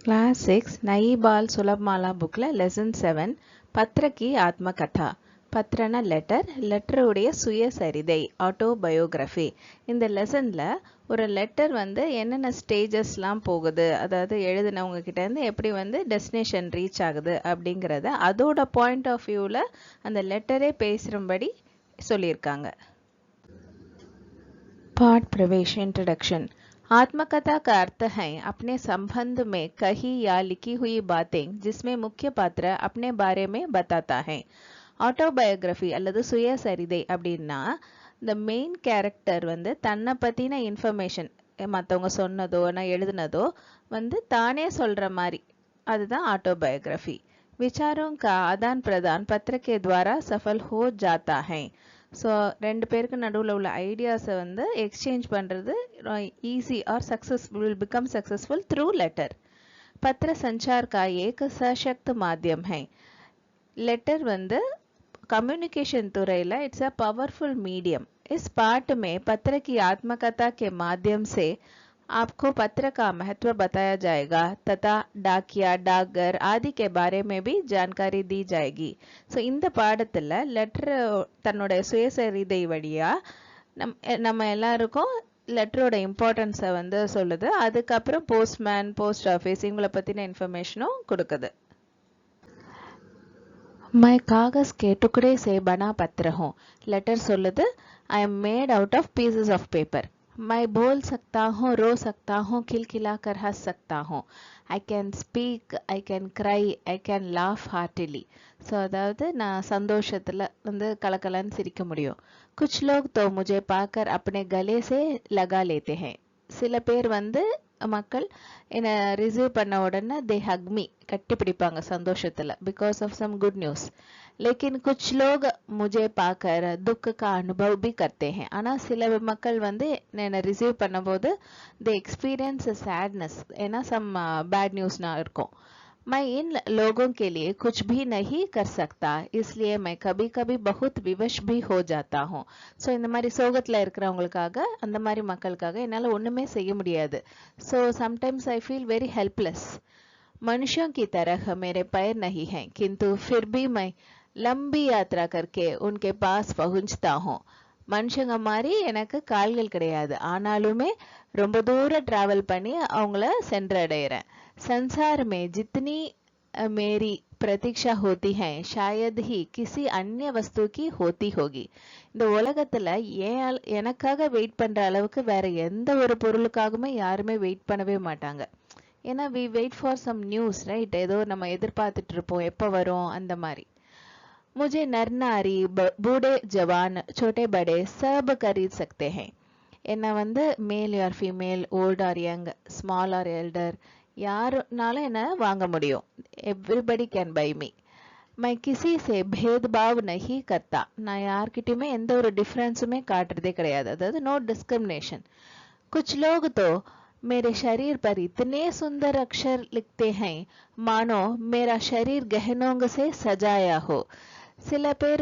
Class 6 नई बाल सुलभमाला बुक्ல lesson 7 பத்ர की ஆத்மகதா. பத்ரனா லெட்டர் உடைய சுயசரிதை ஆட்டோபயோகிராஃபி. இந்த லெசன்ல ஒரு லெட்டர் என்னென்ன ஸ்டேஜஸ்லாம் போகுது, அதாவது எழுதினவங்க கிட்ட இருந்து எப்படி டெஸ்டினேஷன் ரீச் ஆகுது அப்படிங்கிறத அதோட பாயிண்ட் ஆஃப் வியூவில் அந்த லெட்டரே பேசுகிறபடி சொல்லியிருக்காங்க. पाठ प्रवेश इंट्रोडक्शन. आत्मकथा का अर्थ है अपने संबंध में कही या लिखी हुई बातें जिसमें मुख्य पात्र अपने बारे में बताता है. ஆட்டோபயோகிராஃபி அல்லது சுயசரிதை அப்படின்னா இந்த மெயின் கேரக்டர் தன்னை பற்றின இன்ஃபர்மேஷன் மற்றவங்க சொன்னதோ நான் எழுதுனதோ தானே சொல்கிற மாதிரி, அதுதான் ஆட்டோபயோகிராஃபி. विचारों का आदान प्रदान पत्र के द्वारा सफल हो जाता है. ஸோ ரெண்டு பேருக்கு நடுவில் உள்ள ஐடியாஸை எக்ஸ்சேஞ்ச் பண்ணுறது easy or will become successful through letter. पत्र संचार का एक सशक्त माध्यम है. लेटर कम्युनिकेशन तुறையில் इट्स अ पावरफुल मीडियम. इस पाठ में पत्र की आत्मकथा के माध्यम से आपको पत्र का महत्व बताया जाएगा तथा डाकिया डाकघर आदि के बारे में भी जानकारी दी जाएगी. ஸோ இந்த பாடத்தில் லெட்டர் தன்னோட சுயசரிதை வழியா நம்ம எல்லாருக்கும் லெட்டரோட இம்பார்ட்டன்ஸை சொல்லுது. அதுக்கப்புறம் போஸ்ட்மேன், போஸ்ட் ஆஃபீஸ் இவங்களை பற்றின இன்ஃபர்மேஷனும் கொடுக்குது. मैं कागज के टुकड़े से बना पत्र हूँ. लेटर சொல்லுது I am made out of pieces of paper. मैं बोल सकता हूँ, रो सकता हूँ, खिलखिलाकर हंस सकता हूँ. I can speak, I can cry, I can laugh heartily. So அதாவது நான் சந்தோஷத்தில் கலக்கலன்னு சிரிக்க முடியும். कुछ लोग तो मुझे पाकर अपने गले से लगा लेते हैं. சில பேர் மக்கள் என்னை ரிசீவ் பண்ண உடனே தே ஹக் மீ, கட்டி பிடிப்பாங்க சந்தோஷத்தில், because of some good news. लेकिन कुछ लोग मुझे पाकर दुख का अनुभव भी करते हैं. ஆனால் சில மக்கள் என்னை ரிசீவ் பண்ணும்போது தே எக்ஸ்பீரியன்ஸ் சேட்னஸ், ஏன்னா சம் பேட் நியூஸ்னா இருக்கும். मैं इन लोगों के लिए कुछ भी नहीं कर सकता, इसलिए मैं कभी कभी बहुत विवश भी हो जाता हूँ. ஸோ இந்த மாதிரி சோகத்தில் இருக்கிறவங்களுக்காக, அந்த மாதிரி மக்களுக்காக என்னால் ஒன்றுமே செய்ய முடியாது. So sometimes I feel very helpless. मनुष्यों की तरह मेरे पैर नहीं हैं, किंतु फिर भी मैं लंबी यात्रा करके उनके पास पहुंचता हूँ. மனுஷங்க மாதிரி எனக்கு கால்கள் கிடையாது, ஆனாலுமே ரொம்ப தூரம் டிராவல் பண்ணி அவங்கள சென்றடைகிறேன். संसार में जितनी मेरी प्रतीक्षा होती है शायद ही किसी अन्य वस्तु की होती होगी. இந்த உலகத்துல எனக்காக வெயிட் பண்ற அளவுக்கு வேற எந்த ஒரு பொருளுக்காகவுமே யாருமே வெயிட் பண்ணவே மாட்டாங்க. ஏன்னா we wait for some news, right? ஏதோ நம்ம எதிர்பார்த்துட்டு இருப்போம் எப்போ வரும் அந்த மாதிரி. मुझे नर नारी बूढ़े जवान छोटे बड़े सब खरीद सकते हैं. என்ன male or female, old or young, small or elder, யாருனாலும் என்ன வாங்க முடியும். Everybody can buy me. मैं किसी से भेदभाव नहीं करता. நான் யார்கிட்டயுமே எந்த ஒரு டிஃபரன்ஸுமே காட்டுறதே கிடையாது, அதாவது நோ डिस्क्रिमिनेशन. कुछ लोग तो मेरे शरीर पर इतने सुंदर अक्षर लिखते हैं मानो मेरा शरीर गहनों से सजाया हो. சில பேர்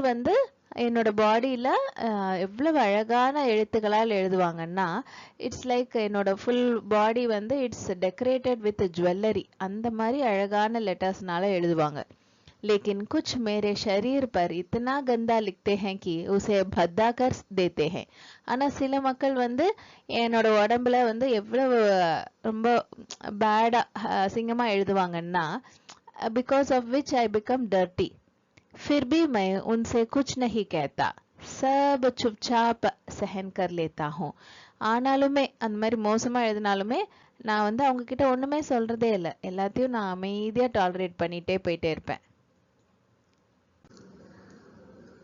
என்னோட பாடியில் எவ்வளவு அழகான எழுத்துக்களால் எழுதுவாங்கன்னா, இட்ஸ் லைக் என்னோட full body it's decorated with jewellery, அந்த மாதிரி அழகான லெட்டர்ஸ்னால எழுதுவாங்க. लेकिन कुछ मेरे शरीर पर इतना गंदा लिखते हैं कि उसे भद्दा कर देते हैं. ஆனால் சில மக்கள் என்னோட உடம்புல எவ்வளவு ரொம்ப பேடா அசிங்கமாக எழுதுவாங்கன்னா, because of which I become dirty. फिर भी मैं उनसे कुछ नहीं कहता, सब चुपचाप सहन कर लेता हूँ. ஆனாலுமே அந்த மாதிரி மோசமா எழுதினாலுமே நான் அவங்க கிட்ட ஒண்ணுமே சொல்றதே இல்லை, எல்லாத்தையும் நான் அமைதியா டாலரேட் பண்ணிட்டே போயிட்டே இருப்பேன்.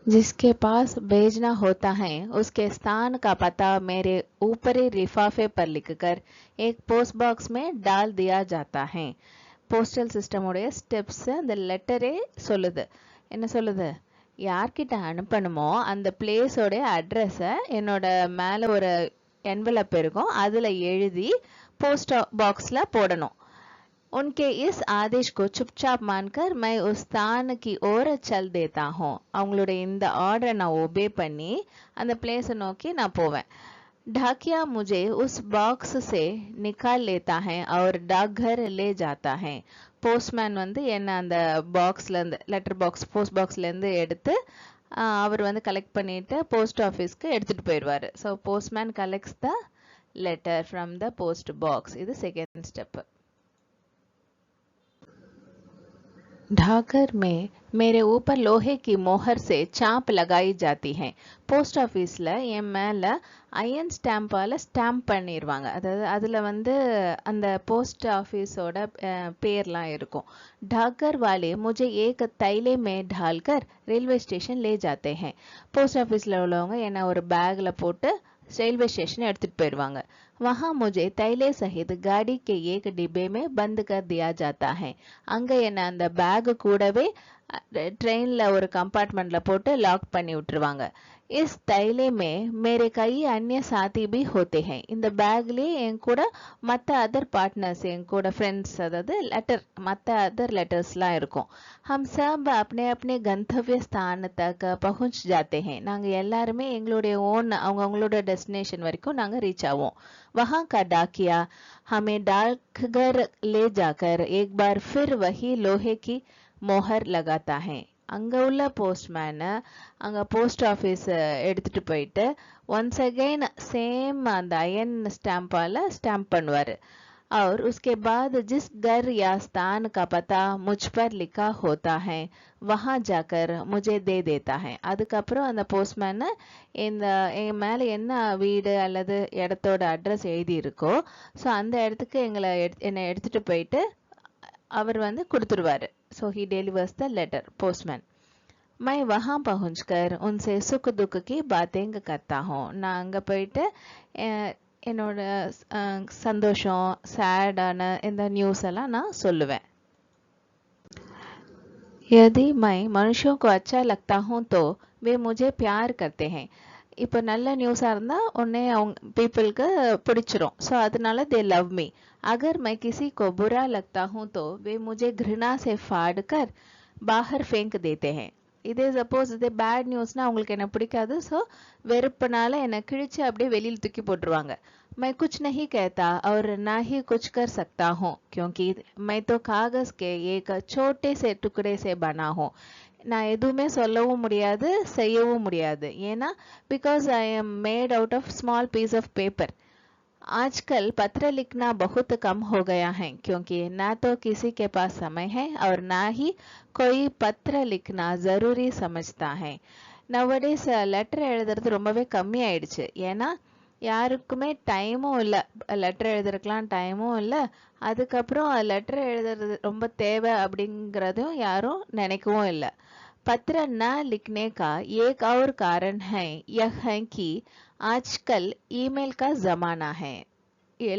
जिसके पास भेजना होता है उसके स्थान का पता मेरे ऊपरी लिफाफे पर लिखकर एक पोस्ट बॉक्स में डाल दिया जाता है. போஸ்டல் சிஸ்டம் உடைய ஸ்டெப்ஸ் அந்த லெட்டரே சொல்லுது. என்ன சொல்லுது? யார்கிட்ட அனுப்பணுமோ அந்த பிளேஸோட அட்ரஸை என்னோட மேலே ஒரு என்வலப் இருக்கும், அதில் எழுதி போஸ்ட் பாக்ஸில் போடணும். उनके इस आदेश को चुपचाप मानकर मैं उस स्थान की ओर चल देता हूँ. அவங்களுடைய இந்த ஆர்டரை நான் ஒபே பண்ணி அந்த பிளேஸை நோக்கி நான் போவேன். ढाकिया मुझे उस बॉक्स से निकाल लेता है और डाकघर ले जाता है. போஸ்ட்மேன் வந்து என்ன அந்த பாக்ஸ்ல இருந்து லெட்டர் பாக்ஸ் போஸ்ட் பாக்ஸ்ல இருந்து எடுத்து அவர் வந்து கலெக்ட் பண்ணிட்டு போஸ்ட் ஆஃபீஸ்க்கு எடுத்துட்டு போயிடுவாரு. So postman collects the letter from the post box. இது செகண்ட் ஸ்டெப். ढाकर में मेरे ऊपर लोहे की मोहर से चाप लगाई जाती है. போஸ்ட் ஆஃபீஸில் என் மேலே அயன் ஸ்டாம்பால் ஸ்டாம்ப் பண்ணிடுவாங்க. அதாவது அதில் வந்து அந்த போஸ்ட் ஆஃபீஸோட பேர்லாம் இருக்கும். ढाकर वाले मुझे एक तैले में ढालकर रेलवे स्टेशन ले जाते हैं. போஸ்ட் ஆஃபீஸில் உள்ளவங்க என்னை ஒரு பேக்கில் போட்டு रेलवे स्टेशन எடுத்துட்டு போயிடுவாங்க. वहाँ मुझे तैले सहित गाड़ी के एक डिब्बे में बंद कर दिया जाता है. அங்க என்ன அந்த பேக் கூடவே ட்ரெயின்ல ஒரு கம்பார்ட்மெண்ட்ல போட்டு லாக் பண்ணி விட்டுருவாங்க. इस तैले में मेरे कई अन्य साथी भी होते हैं. இந்த பேக்லயே என் கூட மற்ற அதர் பார்ட்னர்ஸ் என் கூட ஃப்ரெண்ட்ஸ் அதாவது லெட்டர் மற்ற அதர் லெட்டர்ஸ்லாம் இருக்கும். हम सब अपने अपने गंतव्य स्थान तक पहुंच जाते हैं. நாங்க எல்லாருமே எங்களுடைய ஓன் அவங்களோட டெஸ்டினேஷன் வரைக்கும் நாங்க ரீச் ஆவோம். वहां का डाकिया हमें डाकघर ले जाकर एक बार फिर वही लोहे की मोहर लगाता है. அங்க உள்ள போஸ்ட்மேன் அங்க போஸ்ட் ஆஃபீஸ் எடுத்துட்டு போயிட்டு ஒன்ஸ் அகைன் சேம் அந்த அயன் ஸ்டாம்பால ஸ்டாம்ப் பண்ணுவாரு. और उसके बाद जिस घर या स्थान का पता मुझ पर लिखा होता है वहां जाकर मुझे दे देता है. அதுக்கப்புறம் அந்த போஸ்ட்மேன் இந்த என் மேலே என்ன வீடு அல்லது இடத்தோட அட்ரஸ் எழுதி இருக்கோ ஸோ அந்த இடத்துக்கு என்னை எடுத்துட்டு போயிட்டு அவர் வந்து கொடுத்துருவாரு. So he delivers the letter postman. मैं वहाँ पहुँचकर उनसे सुख दुख की बातें करता हूँ. நான் அங்கே போயிட்டு என்னோட சந்தோஷம் சேடான இந்த நியூஸ் எல்லாம் நான் சொல்லுவேன். यदि मैं मनुष्यों को अच्छा लगता हूँ तो वे मुझे प्यार करते हैं. இப்போ நல்ல நியூஸாக இருந்தால் உடனே அவங்க பீப்புளுக்கு பிடிச்சிரும். ஸோ அதனால தே லவ் மீ. अगर मैं किसी को बुरा लगता हूँ तो वे मुझे घृणा से फाड़ कर बाहर फेंक देते हैं. இதே சப்போஸ் இதே பேட் நியூஸ்னா அவங்களுக்கு என்ன பிடிக்காது. ஸோ வெறுப்புனால என்னை கிழிச்சு அப்படியே வெளியில் தூக்கி போட்டுருவாங்க. मैं कुछ नहीं कहता और ना ही कुछ कर सकता हूँ क्योंकि मैं तो कागज के एक छोटे से टुकड़े से बना हूँ. நான் எதுவுமே சொல்லவும் முடியாது செய்யவும் முடியாது. ஏன்னா because I am made out of small piece of paper. आजकल पत्र लिखना बहुत कम हो गया है क्योंकि ना तो किसी के पास समय है और ना ही कोई पत्र लिखना जरूरी समझता है. nowadays லெட்டர் எழுதுறது ரொம்பவே கம்மி ஆயிடுச்சு. ஏன்னா யாருக்குமே டைமும் இல்லை, லெட்டர் எழுதுறதுக்கெலாம் டைமும் இல்லை. அதுக்கப்புறம் லெட்டர் எழுதுறது ரொம்ப தேவை அப்படிங்கிறதும் யாரும் நினைக்கவும் இல்லை. पत्र न लिखने का एक और कारण है यह है कि आजकल ईमेल का जमाना है.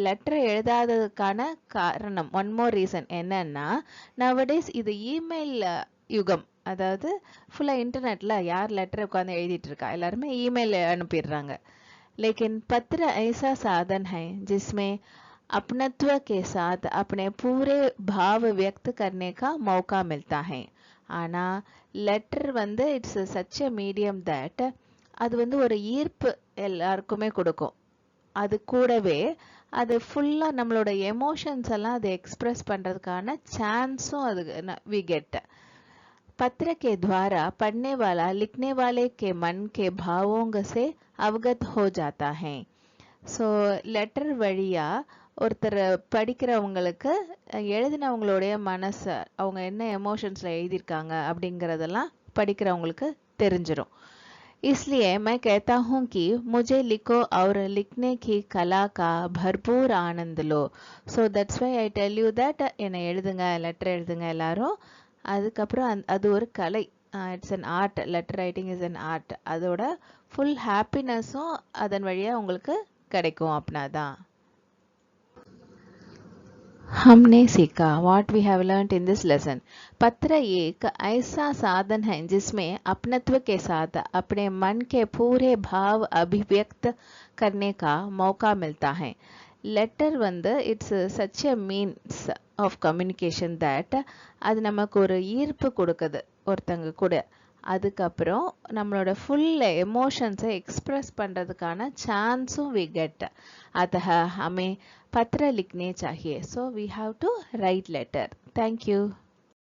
லெட்டர் எழுதாததுக்கான காரணம் ஒன் மோர் ரீசன் என்னன்னா nowadays இது இமெயில் யுகம். அதாவது ஃபுல்லாக இன்டர்நெட்டில் யார் லெட்டர் உட்காந்து எழுதிட்டு இருக்கா, எல்லாருமே இமெயில் அனுப்பிடுறாங்க. लेकिन पत्र ऐसा साधन है जिसमें अपनत्व के साथ अपने पूरे भाव व्यक्त करने का मौका मिलता है. ஆனா லெட்டர் வந்து it's such a medium that அது வந்து ஒரு ஈர்ப்பு எல்லாருக்குமே கொடுக்கும். அது கூடவே அது ஃபுல்லாக நம்மளோட எமோஷன்ஸ் எல்லாம் அதை எக்ஸ்பிரஸ் பண்ணுறதுக்கான சான்ஸும் அது வி கெட். पत्र के द्वारा पढ़ने वाला लिखने वाले के मन के भावों से अवगत हो जाता है. ஸோ லெட்டர் வழியா ஒருத்தர் படிக்கிறவங்களுக்கு எழுதினவங்களுடைய மனசை அவங்க என்ன எமோஷன்ஸில் எழுதியிருக்காங்க அப்படிங்கிறதெல்லாம் படிக்கிறவங்களுக்கு தெரிஞ்சிடும். इसलिए मैं कहता हूँ कि मुझे लिखो और लिखने की कला का भरपूर आनंद लो. So that's why I tell you that என்னை எழுதுங்க, லெட்டர் எழுதுங்க எல்லாரும். அதுக்கப்புறம் அது ஒரு கலை. It's an art. Letter writing is an art. அதோட ஃபுல் ஹாப்பினஸும் அதன் வழியாக உங்களுக்கு கிடைக்கும். அப்படின்னா தான் हमने सीखा what we have learnt in this lesson. पत्र एक ऐसा साधन है जिसमें अपनत्व के साथ अपने मन के पूरे भाव अभिव्यक्त करने का मौका मिलता है. லெட்டர் வந்து it's such a means of communication that அது நமக்கு ஒரு ஈர்ப்பு கொடுக்குது ஒருத்தங்க கூட. அதுக்கப்புறம் நம்மளோட ஃபுல் எமோஷன்ஸை எக்ஸ்பிரஸ் பண்ணுறதுக்கான சான்ஸும் வி கெட். अतः हमें पत्र लिखने चाहिए. So we have to write letter. Thank you.